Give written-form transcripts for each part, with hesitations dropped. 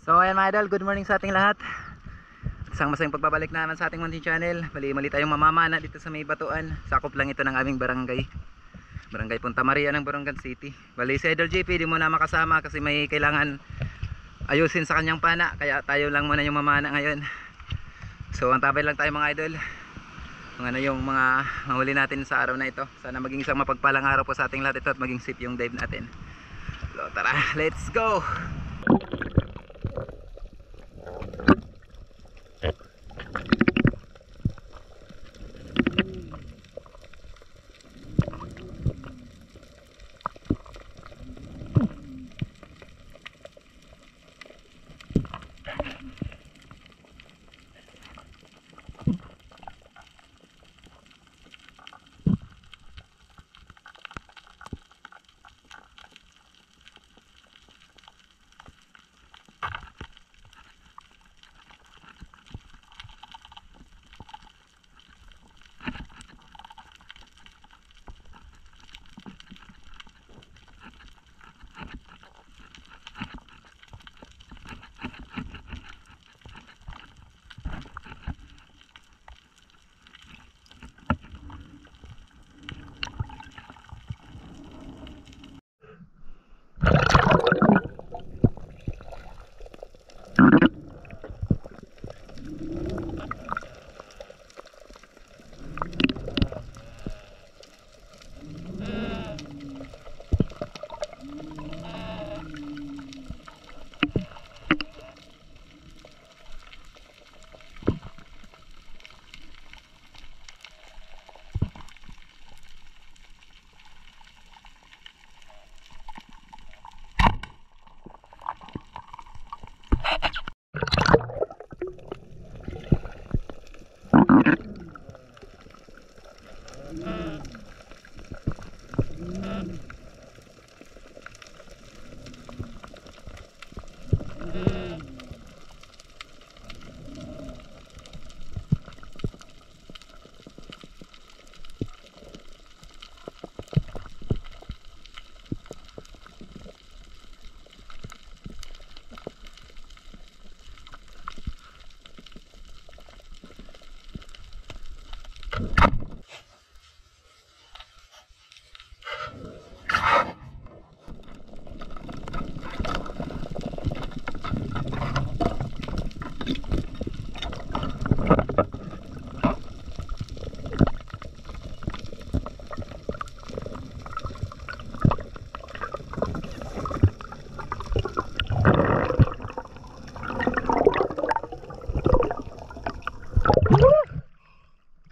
So ayan mga idol, good morning sa ating lahat. Isang masayang pagbabalik naman sa ating munting channel. Mali tayong mamamana dito sa may Batuan. Sakop lang ito ng aming barangay, Barangay Punta Maria ng Borongan City. Bali si Idol JP di mo na makasama kasi may kailangan ayusin sa kanyang pana, kaya tayo lang muna yung mamana ngayon. So antabay lang tayo mga idol kung ano yung mga mahuli natin sa araw na ito. Sana maging isang mapagpalang araw po sa ating lahat ito at maging safe yung dive natin. So tara, let's go!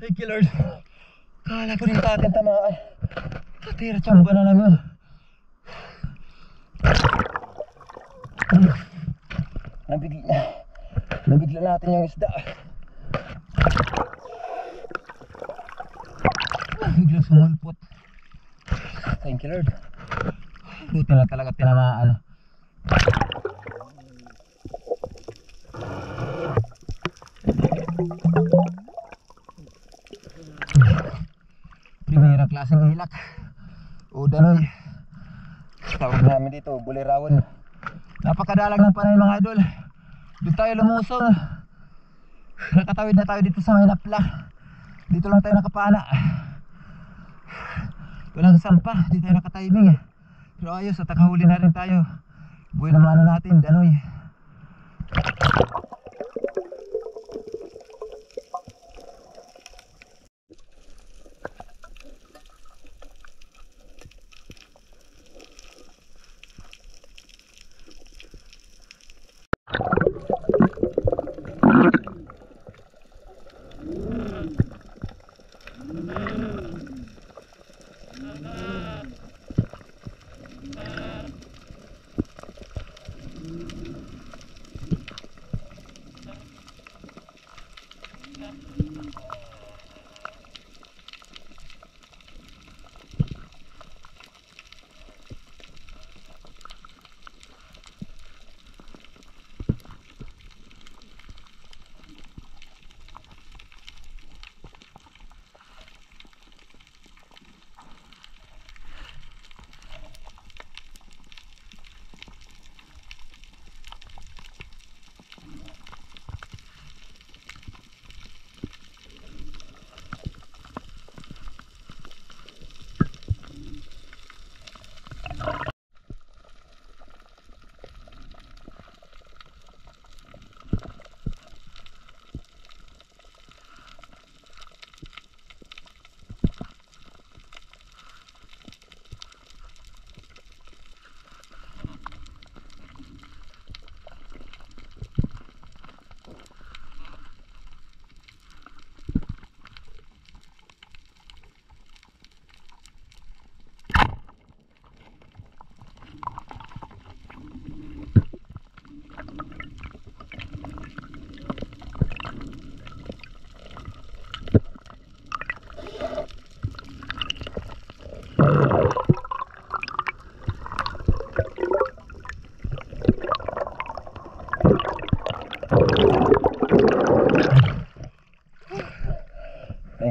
Thank you Lord. Kala ko rin natin tamaan. Katira tsamba na lang yun. Nabigla natin yung isda. Bigla sumulpot. Thank you Lord. Buti na talaga tinamaan. Primera klaseng hilak o danoy, tawag namin dito, bulirawon. Napakadalag ng panay mga idol. Dito tayo lumusong. Nakatawid na tayo dito sa may napla. Dito lang tayo nakapana. Walang sampa, dito tayo nakatiming. Pero ayos at nakahuli na rin tayo. Buhay na mana natin, danoy.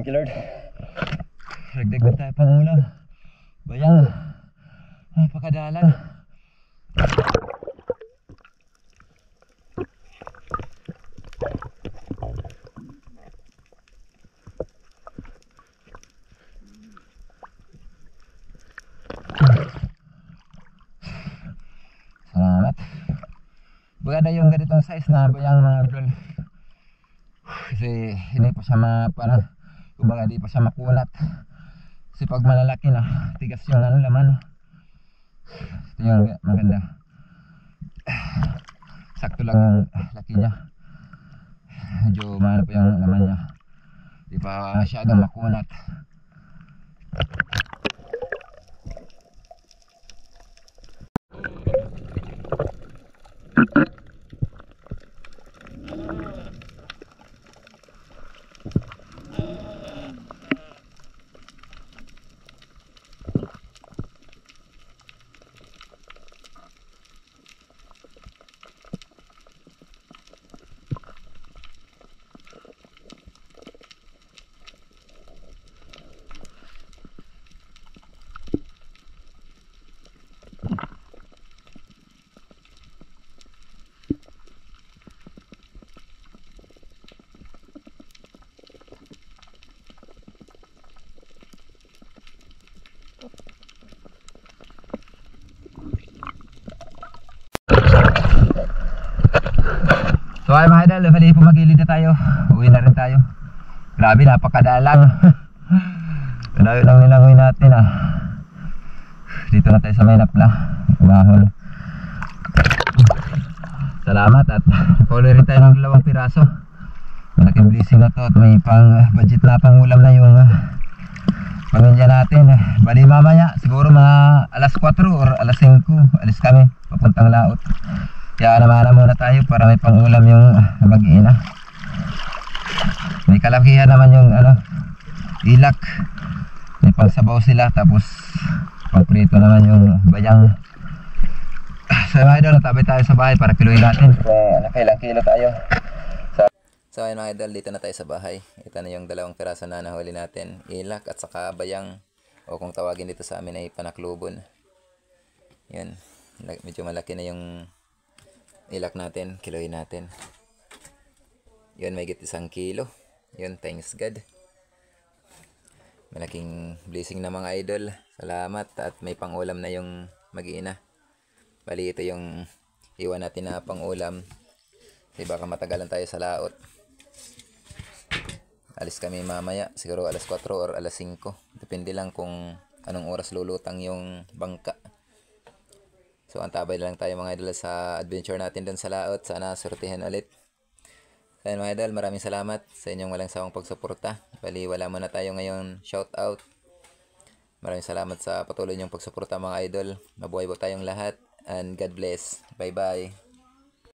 Thank you Lord. Ragdag na tayo pang ulam. Bayang. Napakadalang. Salamat. Bagada yung ganitong size na bayang mga idol. Kasi hindi pa siya parang kumbaga di pa siya makunat. Kasi pag malalaki na, tigas yung laman. Ito yung maganda. Sakto lang yung laki niya. Medyo mahal pa yung laman niya. Di pa masyadong makunat. So ay mga idol, bali pumagilid na tayo. Uwi na rin tayo. Grabe, napakadalang. Layo lang nilangoy natin Dito na tayo sa may napla. Umahon. Salamat at pauwi rin tayo ng 2 piraso. Malaking blessing na to at may pang budget na pang ulam na yung pamilya natin. Bali mamaya siguro mga alas 4 or alas 5 alis kami papuntang laot. Kaya naman muna tayo para may pangulam yung mag-ina. May kalakihan naman yung ilak. May pangsabaw sila tapos pangprito naman yung bayang. So mga idol, natabay tayo sa bahay para kiluin natin. Nakailang kilo tayo. So ayun mga idol, dito na tayo sa bahay. Ito na yung 2 piraso na nahuli natin. Ilak at saka bayang. O kung tawagin dito sa amin ay panaklubon. Yan. Medyo malaki na yung ilak natin, kiloin natin. Yun, may 1 kilo. Yun, thanks God. Malaking blessing na mga idol. Salamat at may pangulam na yung mag-ina. Bali ito yung iwan natin na pangulam. Kasi baka matagalan tayo sa laot. Alis kami mamaya, siguro alas 4 or alas 5. Depende lang kung anong oras lulutang yung bangka. So antabay lang tayo mga idol sa adventure natin dun sa laot. Sana surtihan ulit. Kaya mga idol, maraming salamat sa inyong walang sawang pagsuporta. Bali wala muna tayo ngayon shout out. Maraming salamat sa patuloy niyong pagsuporta mga idol. Mabuhay po tayong lahat and God bless. Bye bye.